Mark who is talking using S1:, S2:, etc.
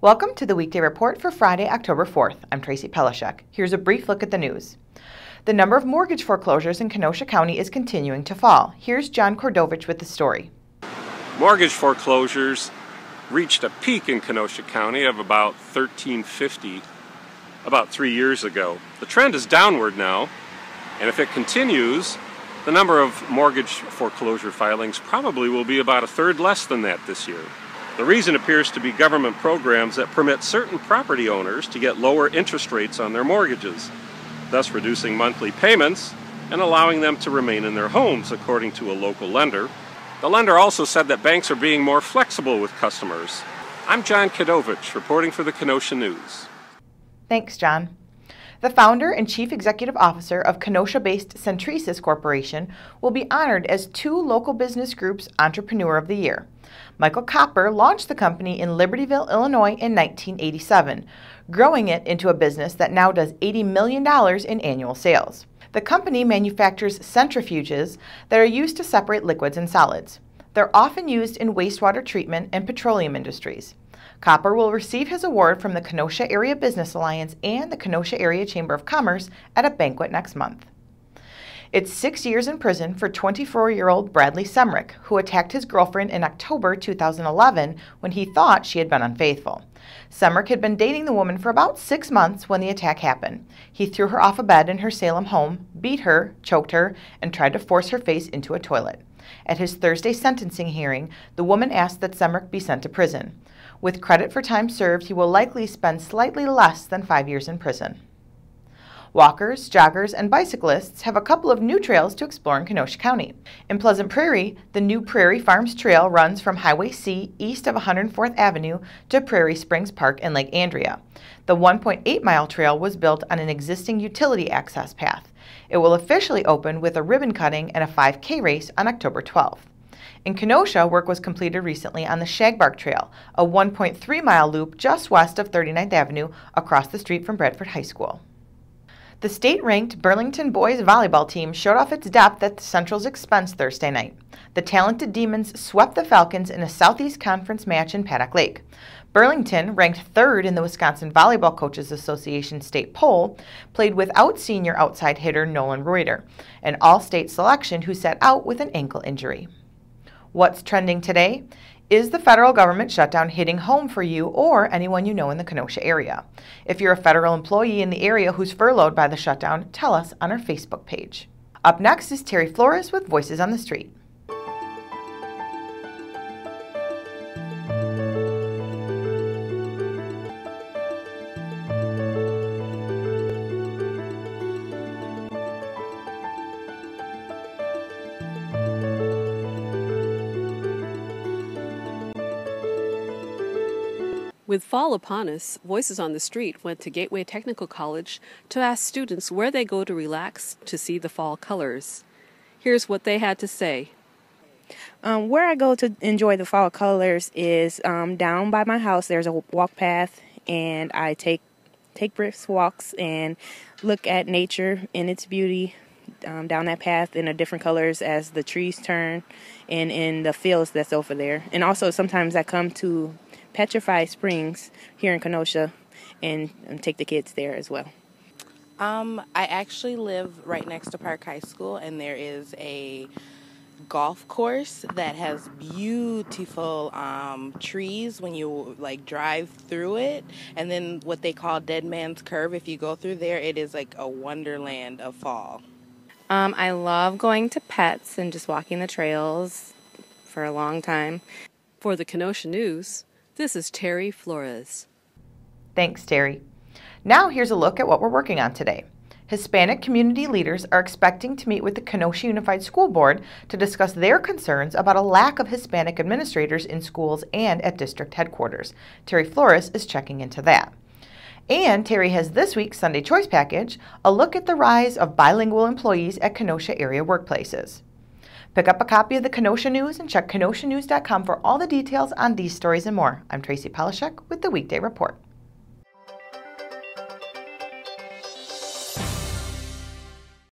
S1: Welcome to the Weekday Report for Friday, October 4th. I'm Tracy Pelishek. Here's a brief look at the news. The number of mortgage foreclosures in Kenosha County is continuing to fall. Here's John Kordovich with the story.
S2: Mortgage foreclosures reached a peak in Kenosha County of about 1,350 about 3 years ago. The trend is downward now, and if it continues, the number of mortgage foreclosure filings probably will be about a third less than that this year. The reason appears to be government programs that permit certain property owners to get lower interest rates on their mortgages, thus reducing monthly payments and allowing them to remain in their homes, according to a local lender. The lender also said that banks are being more flexible with customers. I'm John Kordovich, reporting for the Kenosha News.
S1: Thanks, John. The founder and chief executive officer of Kenosha-based Centrisys Corporation will be honored as two local business groups' Entrepreneur of the Year. Michael Copper launched the company in Libertyville, Illinois in 1987, growing it into a business that now does $80 million in annual sales. The company manufactures centrifuges that are used to separate liquids and solids. They're often used in wastewater treatment and petroleum industries. Copper will receive his award from the Kenosha Area Business Alliance and the Kenosha Area Chamber of Commerce at a banquet next month. It's 6 years in prison for 24-year-old Bradley Semrick, who attacked his girlfriend in October 2011 when he thought she had been unfaithful. Semrick had been dating the woman for about 6 months when the attack happened. He threw her off a bed in her Salem home, beat her, choked her, and tried to force her face into a toilet. At his Thursday sentencing hearing, the woman asked that Semrick be sent to prison. With credit for time served, he will likely spend slightly less than 5 years in prison. Walkers, joggers, and bicyclists have a couple of new trails to explore in Kenosha County. In Pleasant Prairie, the new Prairie Farms Trail runs from Highway C east of 104th Avenue to Prairie Springs Park in Lake Andrea. The 1.8-mile trail was built on an existing utility access path. It will officially open with a ribbon cutting and a 5K race on October 12th. In Kenosha, work was completed recently on the Shagbark Trail, a 1.3-mile loop just west of 39th Avenue across the street from Bradford High School. The state-ranked Burlington boys volleyball team showed off its depth at the Central's expense Thursday night. The talented Demons swept the Falcons in a Southeast Conference match in Paddock Lake. Burlington, ranked third in the Wisconsin Volleyball Coaches Association state poll, played without senior outside hitter Nolan Reuter, an all-state selection who sat out with an ankle injury. What's trending today? Is the federal government shutdown hitting home for you or anyone you know in the Kenosha area? If you're a federal employee in the area who's furloughed by the shutdown, tell us on our Facebook page. Up next is Terry Flores with Voices on the Street.
S3: With fall upon us, Voices on the Street went to Gateway Technical College to ask students where they go to relax to see the fall colors. Here's what they had to say.
S4: Where I go to enjoy the fall colors is down by my house. There's a walk path, and I take brisk walks and look at nature in its beauty down that path in the different colors as the trees turn and in the fields that's over there. And also sometimes I come to Petrified Springs here in Kenosha and take the kids there as well.
S5: I actually live right next to Park High School, and there is a golf course that has beautiful trees when you drive through it, and then what they call Dead Man's Curve. If you go through there, it is like a wonderland of fall.
S6: I love going to Pets and just walking the trails for a long time.
S3: For the Kenosha News, this is Terry Flores.
S1: Thanks, Terry. Now here's a look at what we're working on today. Hispanic community leaders are expecting to meet with the Kenosha Unified School Board to discuss their concerns about a lack of Hispanic administrators in schools and at district headquarters. Terry Flores is checking into that. And Terry has this week's Sunday Choice Package, a look at the rise of bilingual employees at Kenosha area workplaces. Pick up a copy of the Kenosha News and check kenoshanews.com for all the details on these stories and more. I'm Tracy Pelishek with the Weekday Report.